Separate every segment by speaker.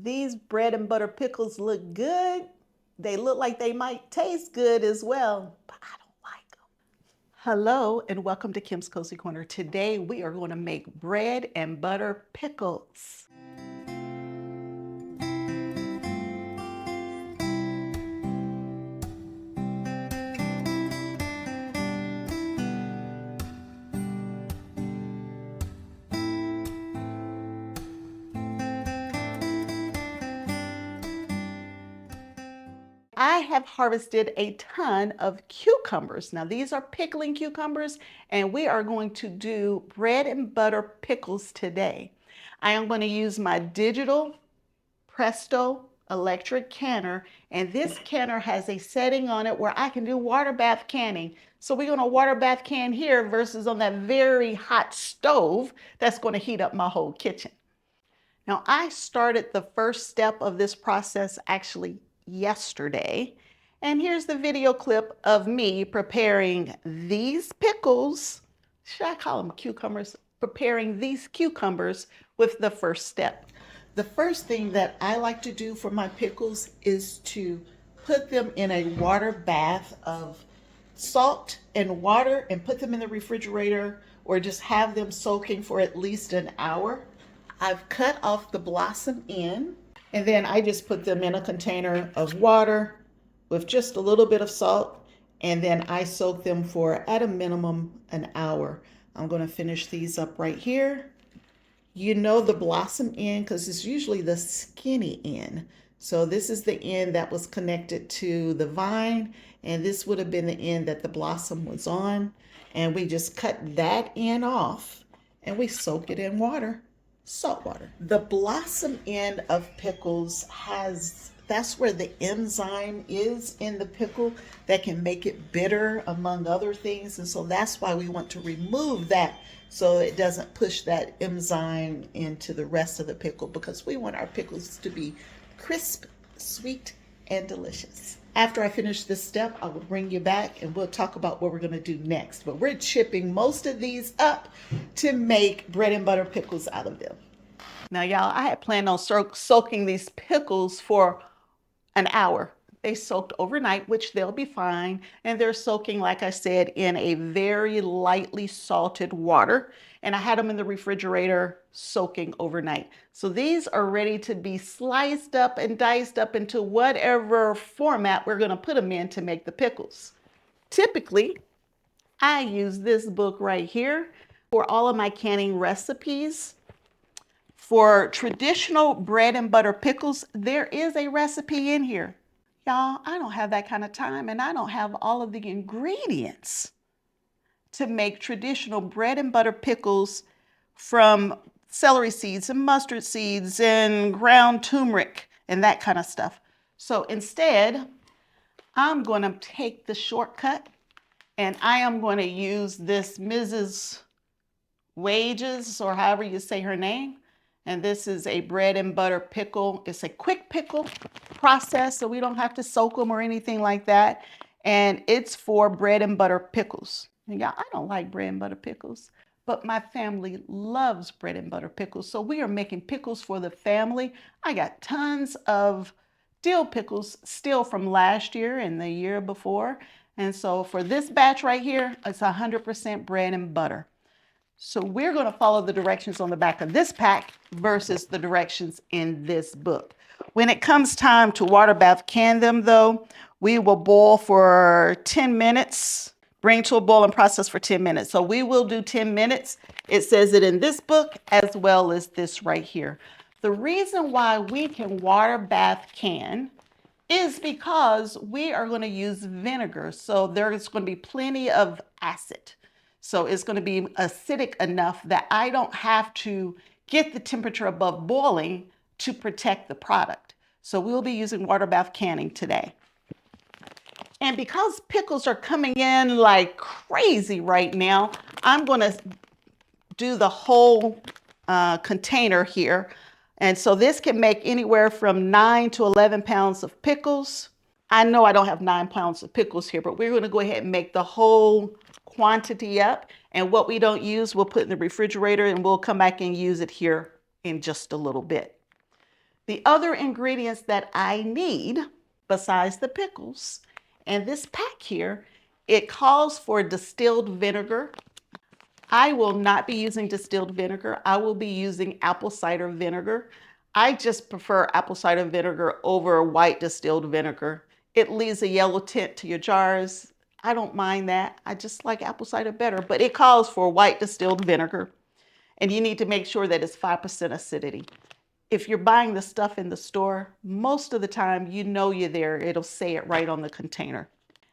Speaker 1: These bread and butter pickles look good. They look like they might taste good as well, but I don't like them. Hello and welcome to Kim's Cozy Corner. Today we are going to make bread and butter pickles. I have harvested a ton of cucumbers. Now these are pickling cucumbers and we are going to do bread and butter pickles today. I am going to use my digital Presto electric canner, and this canner has a setting on it where I can do water bath canning. So we're going to water bath can here versus on that very hot stove that's going to heat up my whole kitchen. Now I started the first step of this process actually yesterday, and here's the video clip of me preparing these pickles. Should I call them cucumbers? Preparing these cucumbers with the first step. The first thing that I like to do for my pickles is to put them in a water bath of salt and water and put them in the refrigerator or just have them soaking for at least an hour. I've cut off the blossom end and then I just put them in a container of water with just a little bit of salt, and then I soak them for at a minimum an hour. I'm going to finish these up right here. You know the blossom end because it's usually the skinny end. So this is the end that was connected to the vine, and this would have been the end that the blossom was on. And we just cut that end off and we soak it in water, salt water. The blossom end of pickles that's where the enzyme is in the pickle that can make it bitter, among other things. And so that's why we want to remove that so it doesn't push that enzyme into the rest of the pickle, because we want our pickles to be crisp, sweet, and delicious. After I finish this step, I will bring you back and we'll talk about what we're going to do next. But we're chipping most of these up to make bread and butter pickles out of them. Now, y'all, I had planned on soaking these pickles for an hour. They soaked overnight, which they'll be fine. And they're soaking, like I said, in a very lightly salted water. And I had them in the refrigerator soaking overnight. So these are ready to be sliced up and diced up into whatever format we're going to put them in to make the pickles. Typically, I use this book right here for all of my canning recipes. For traditional bread and butter pickles, there is a recipe in here. Y'all, I don't have that kind of time and I don't have all of the ingredients to make traditional bread and butter pickles from celery seeds and mustard seeds and ground turmeric and that kind of stuff. So instead, I'm going to take the shortcut and I am going to use this Mrs. Wages, or however you say her name. And this is a bread and butter pickle. It's a quick pickle process, so we don't have to soak them or anything like that. And it's for bread and butter pickles. And y'all, I don't like bread and butter pickles, but my family loves bread and butter pickles. So we are making pickles for the family. I got tons of dill pickles still from last year and the year before. And so for this batch right here, it's 100% bread and butter. So we're going to follow the directions on the back of this pack versus the directions in this book. When it comes time to water bath can them though, we will boil for 10 minutes, bring to a boil and process for 10 minutes. So we will do 10 minutes. It says it in this book as well as this right here. The reason why we can water bath can is because we are going to use vinegar. So there's going to be plenty of acid. So it's going to be acidic enough that I don't have to get the temperature above boiling to protect the product. So we'll be using water bath canning today. And because pickles are coming in like crazy right now, I'm going to do the whole container here. And so this can make anywhere from 9 to 11 pounds of pickles. I know I don't have 9 pounds of pickles here, but we're going to go ahead and make the whole quantity up, and what we don't use we'll put in the refrigerator and we'll come back and use it here in just a little bit. The other ingredients that I need besides the pickles and this pack here, it calls for distilled vinegar. I will not be using distilled vinegar. I will be using apple cider vinegar. I just prefer apple cider vinegar over white distilled vinegar. It leaves a yellow tint to your jars. I don't mind that. I just like apple cider better, but it calls for white distilled vinegar. And you need to make sure that it's 5% acidity. If you're buying the stuff in the store, most of the time you know you're there. It'll say it right on the container.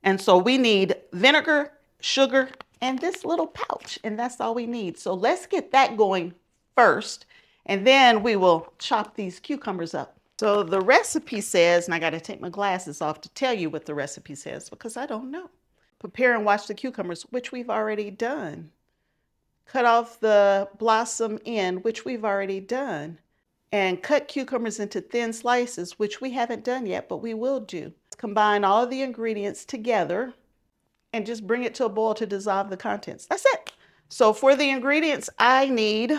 Speaker 1: And so we need vinegar, sugar, and this little pouch, and that's all we need. So let's get that going first, and then we will chop these cucumbers up. So the recipe says, and I got to take my glasses off to tell you what the recipe says because I don't know. Prepare and wash the cucumbers, which we've already done. Cut off the blossom end, which we've already done. And cut cucumbers into thin slices, which we haven't done yet, but we will do. Combine all of the ingredients together and just bring it to a boil to dissolve the contents. That's it. So for the ingredients, I need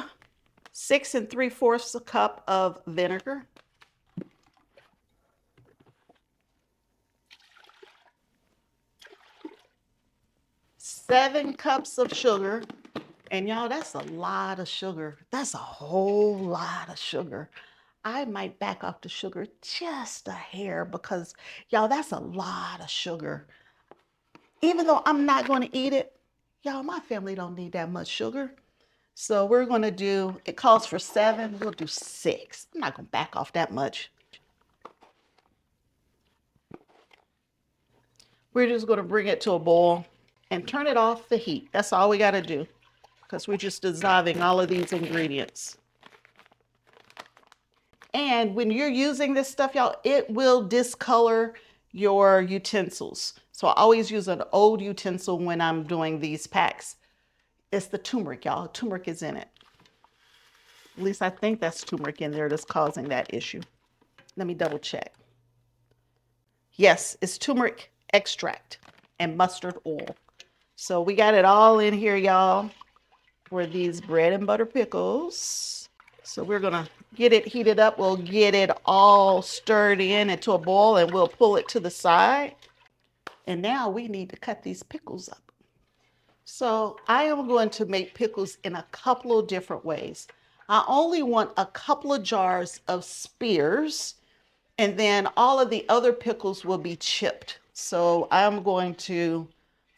Speaker 1: 6 3/4 cup of vinegar, 7 cups of sugar, and y'all, that's a lot of sugar. That's a whole lot of sugar. I might back off the sugar just a hair because y'all, that's a lot of sugar. Even though I'm not going to eat it, y'all, my family don't need that much sugar. So we're going to do, it calls for 7, we'll do 6. I'm not going to back off that much. We're just going to bring it to a boil and turn it off the heat. That's all we got to do because we're just dissolving all of these ingredients. And when you're using this stuff, y'all, it will discolor your utensils. So I always use an old utensil when I'm doing these packs. It's the turmeric, y'all. Turmeric is in it. At least I think that's turmeric in there that's causing that issue. Let me double check. Yes, it's turmeric extract and mustard oil. So we got it all in here, y'all, for these bread and butter pickles. So we're gonna get it heated up. We'll get it all stirred in into a boil and we'll pull it to the side. And now we need to cut these pickles up. So I am going to make pickles in a couple of different ways. I only want a couple of jars of spears, and then all of the other pickles will be chipped. So I'm going to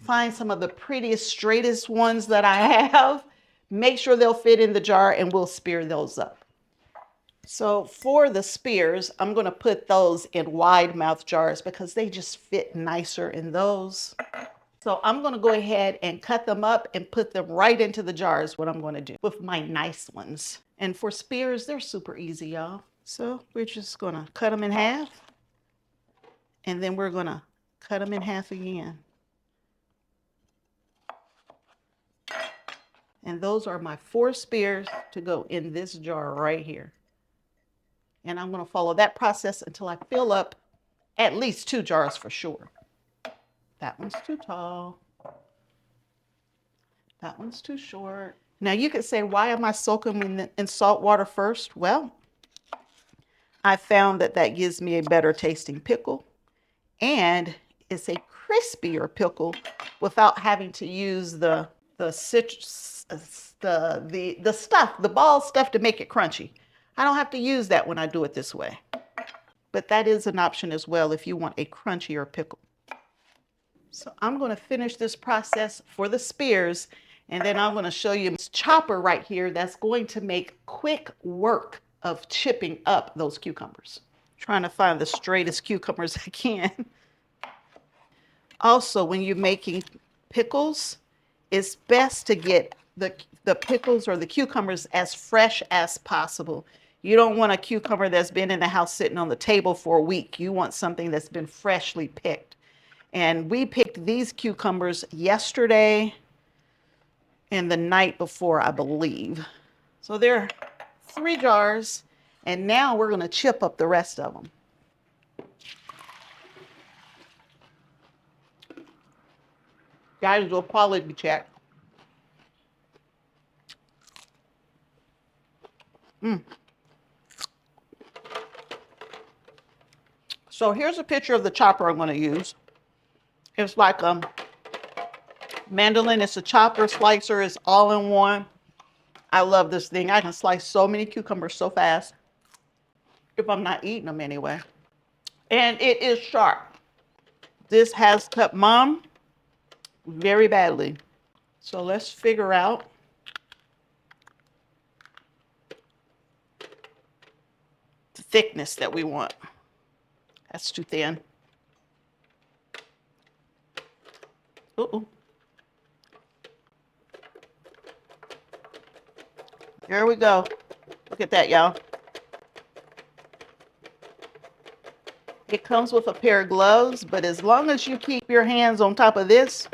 Speaker 1: find some of the prettiest, straightest ones that I have, make sure they'll fit in the jar, and we'll spear those up. So for the spears, I'm going to put those in wide mouth jars because they just fit nicer in those. So I'm going to go ahead and cut them up and put them right into the jars, what I'm going to do with my nice ones. And for spears, they're super easy, y'all. So we're just going to cut them in half, and then we're going to cut them in half again. And those are my 4 spears to go in this jar right here. And I'm going to follow that process until I fill up at least 2 jars for sure. That one's too tall. That one's too short. Now you could say, why am I soaking them in salt water first? Well, I found that that gives me a better tasting pickle, and it's a crispier pickle without having to use the citrus, the stuff, the ball stuff to make it crunchy. I don't have to use that when I do it this way. But that is an option as well if you want a crunchier pickle. So I'm going to finish this process for the spears, and then I'm going to show you this chopper right here that's going to make quick work of chipping up those cucumbers. Trying to find the straightest cucumbers I can. Also, when you're making pickles, it's best to get the pickles or the cucumbers as fresh as possible. You don't want a cucumber that's been in the house sitting on the table for a week. You want something that's been freshly picked. And we picked these cucumbers yesterday and the night before, I believe. So there are 3 jars, and now we're going to chip up the rest of them. Guys, do a quality check. So here's a picture of the chopper I'm going to use. It's like a mandolin. It's a chopper, slicer. It's all in one. I love this thing. I can slice so many cucumbers so fast, if I'm not eating them anyway. And it is sharp. This has cut Mom very badly. So let's figure out the thickness that we want. That's too thin. Uh-oh. There we go. Look at that, y'all. It comes with a pair of gloves, but as long as you keep your hands on top of this,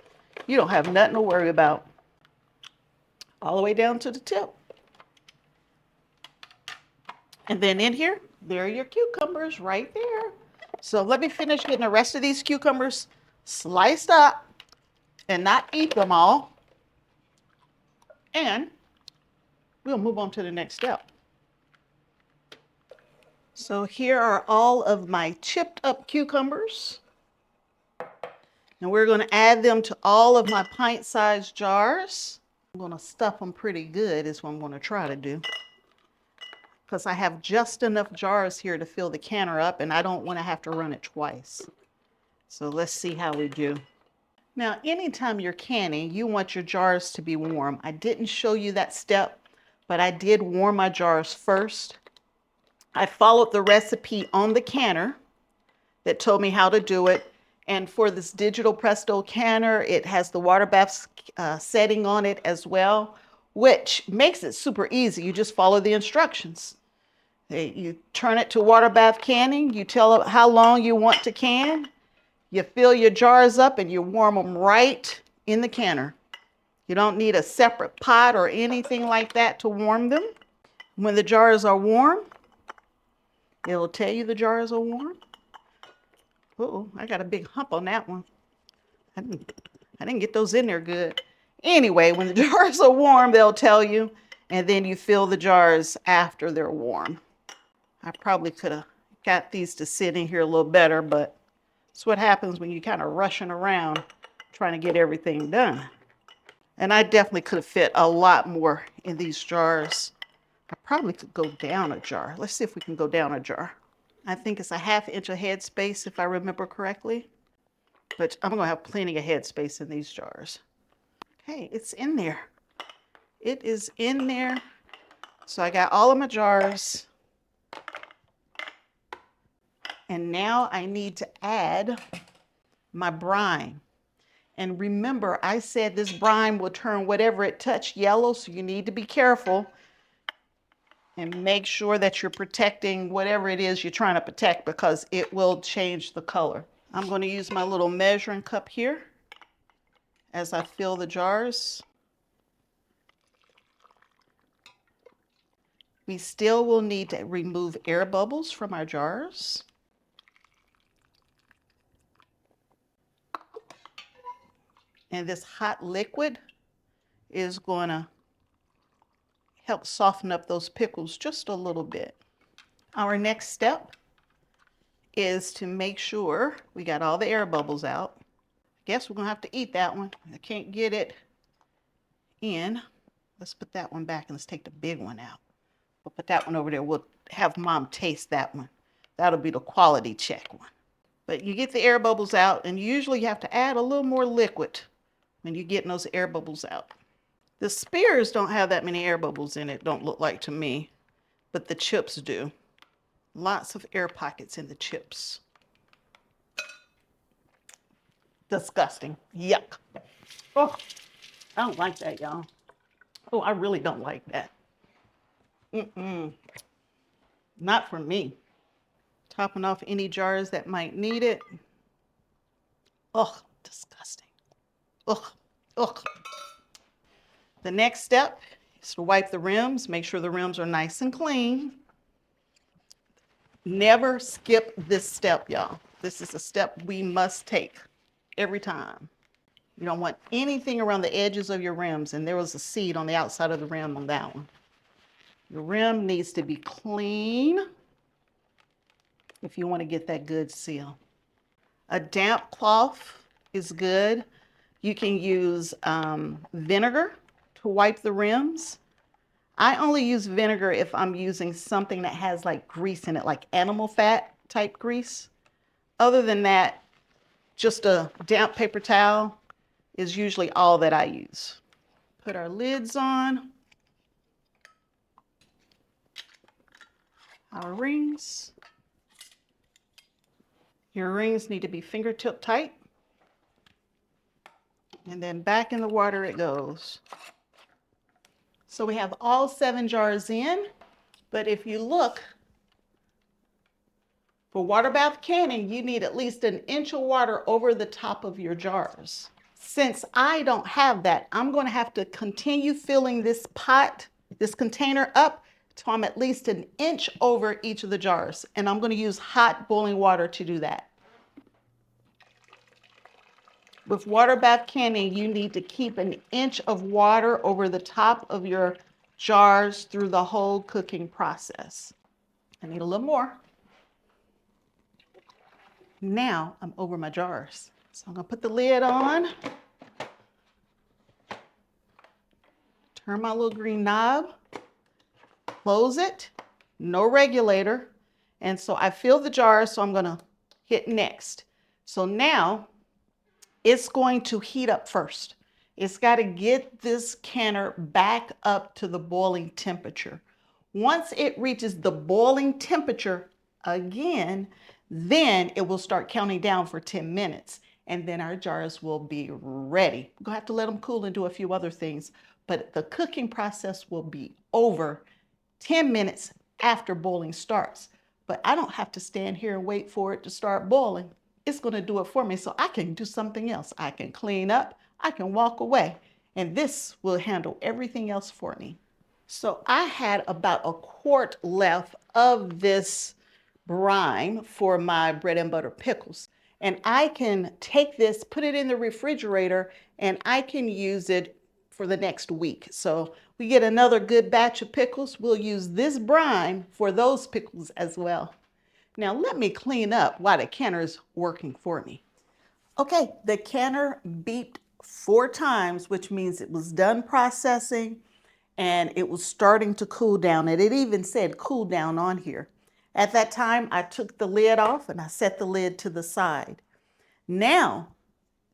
Speaker 1: you don't have nothing to worry about. All the way down to the tip. And then in here, there are your cucumbers right there. So let me finish getting the rest of these cucumbers sliced up and not eat them all. And we'll move on to the next step. So here are all of my chipped up cucumbers. And we're going to add them to all of my pint-sized jars. I'm going to stuff them pretty good is what I'm going to try to do. Because I have just enough jars here to fill the canner up, and I don't want to have to run it twice. So let's see how we do. Now, anytime you're canning, you want your jars to be warm. I didn't show you that step, but I did warm my jars first. I followed the recipe on the canner that told me how to do it. And for this digital Presto canner, it has the water bath setting on it as well, which makes it super easy. You just follow the instructions. You turn it to water bath canning. You tell it how long you want to can. You fill your jars up and you warm them right in the canner. You don't need a separate pot or anything like that to warm them. When the jars are warm, it'll tell you the jars are warm. Uh-oh, I got a big hump on that one. I didn't get those in there good. Anyway, when the jars are warm, they'll tell you, and then you fill the jars after they're warm. I probably could have got these to sit in here a little better, but it's what happens when you're kind of rushing around trying to get everything done. And I definitely could have fit a lot more in these jars. I probably could go down a jar. Let's see if we can go down a jar. I think it's a 1/2 inch of head space if I remember correctly. But I'm going to have plenty of head space in these jars. Okay, it's in there. It is in there. So I got all of my jars. And now I need to add my brine. And remember, I said this brine will turn whatever it touched yellow, so you need to be careful and make sure that you're protecting whatever it is you're trying to protect, because it will change the color. I'm going to use my little measuring cup here as I fill the jars. We still will need to remove air bubbles from our jars. And this hot liquid is going to help soften up those pickles just a little bit. Our next step is to make sure we got all the air bubbles out. I guess we're going to have to eat that one. I can't get it in. Let's put that one back and let's take the big one out. We'll put that one over there. We'll have Mom taste that one. That'll be the quality check one. But you get the air bubbles out, and usually you have to add a little more liquid when you're getting those air bubbles out. The spears don't have that many air bubbles in it, don't look like to me, but the chips do. Lots of air pockets in the chips. Disgusting. Yuck. Oh, I don't like that, y'all. Oh, I really don't like that. Not for me. Topping off any jars that might need it. Oh, disgusting. Ugh, ugh. The next step is to wipe the rims. Make sure the rims are nice and clean. Never skip this step, y'all. This is a step we must take every time. You don't want anything around the edges of your rims, and there was a seed on the outside of the rim on that one. Your rim needs to be clean. if you want to get that good seal. A damp cloth is good. You can use vinegar to wipe the rims. I only use vinegar if I'm using something that has like grease in it, like animal fat type grease. Other than that, just a damp paper towel is usually all that I use. Put our lids on. Our rings. Your rings need to be fingertip tight. And then back in the water it goes. So we have all 7 jars in, but if you look, for water bath canning, you need at least 1 inch of water over the top of your jars. Since I don't have that, I'm going to have to continue filling this pot, this container up till I'm at least 1 inch over each of the jars. And I'm going to use hot boiling water to do that. With water bath canning, you need to keep 1 inch of water over the top of your jars through the whole cooking process. I need a little more. Now I'm over my jars. So I'm gonna put the lid on. Turn my little green knob. Close it. No regulator. And so I filled the jar, so I'm gonna hit next. So now it's going to heat up first. It's got to get this canner back up to the boiling temperature. Once it reaches the boiling temperature again, then it will start counting down for 10 minutes. And then our jars will be ready. We're going to have to let them cool and do a few other things. But the cooking process will be over 10 minutes after boiling starts. But I don't have to stand here and wait for it to start boiling. It's going to do it for me so I can do something else. I can clean up, I can walk away, and this will handle everything else for me. So I had about 1 quart left of this brine for my bread and butter pickles. And I can take this, put it in the refrigerator, and I can use it for the next week. So we get another good batch of pickles. We'll use this brine for those pickles as well. Now let me clean up while the canner is working for me. Okay, the canner beeped 4 times, which means it was done processing and it was starting to cool down. And it even said cool down on here. At that time, I took the lid off and I set the lid to the side. Now,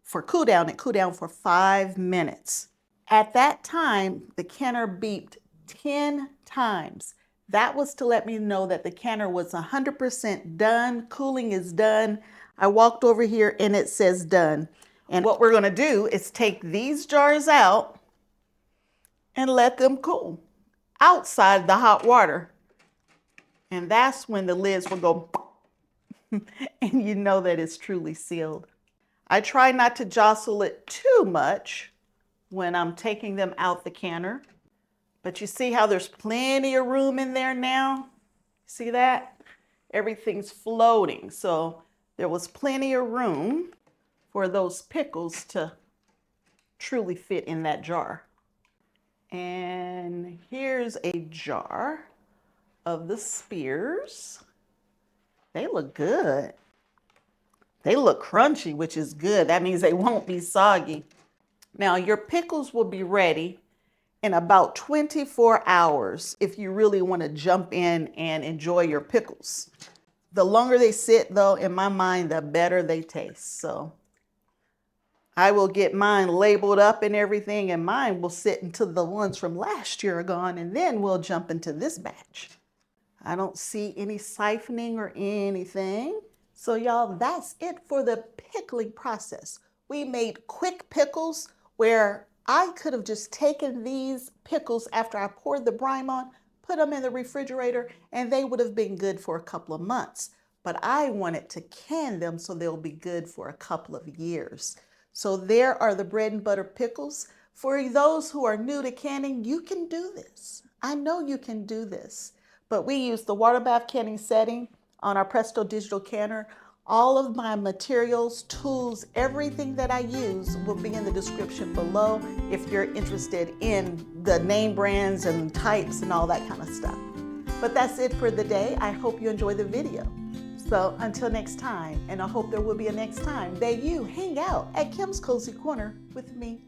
Speaker 1: for cool down, it cooled down for 5 minutes. At that time, the canner beeped 10 times. That was to let me know that the canner was 100% done. Cooling is done. I walked over here and it says done. And what we're going to do is take these jars out and let them cool outside the hot water. And that's when the lids will go and you know that it's truly sealed. I try not to jostle it too much when I'm taking them out the canner. But you see how there's plenty of room in there now? See that? Everything's floating. So there was plenty of room for those pickles to truly fit in that jar. And here's a jar of the spears. They look good. They look crunchy, which is good. That means they won't be soggy. Now your pickles will be ready in about 24 hours if you really want to jump in and enjoy your pickles. The longer they sit, though, in my mind, the better they taste. So I will get mine labeled up and everything, and mine will sit until the ones from last year are gone, and then we'll jump into this batch. I don't see any siphoning or anything. So y'all, that's it for the pickling process. We made quick pickles where I could have just taken these pickles after I poured the brine on, put them in the refrigerator, and they would have been good for a couple of months. But I wanted to can them so they'll be good for a couple of years. So there are the bread and butter pickles. For those who are new to canning, you can do this. I know you can do this. But we use the water bath canning setting on our Presto digital canner. All of my materials, tools, everything that I use will be in the description below if you're interested in the name brands and types and all that kind of stuff. But that's it for the day. I hope you enjoy the video. So until next time, and I hope there will be a next time that you hang out at Kim's Cozy Corner with me.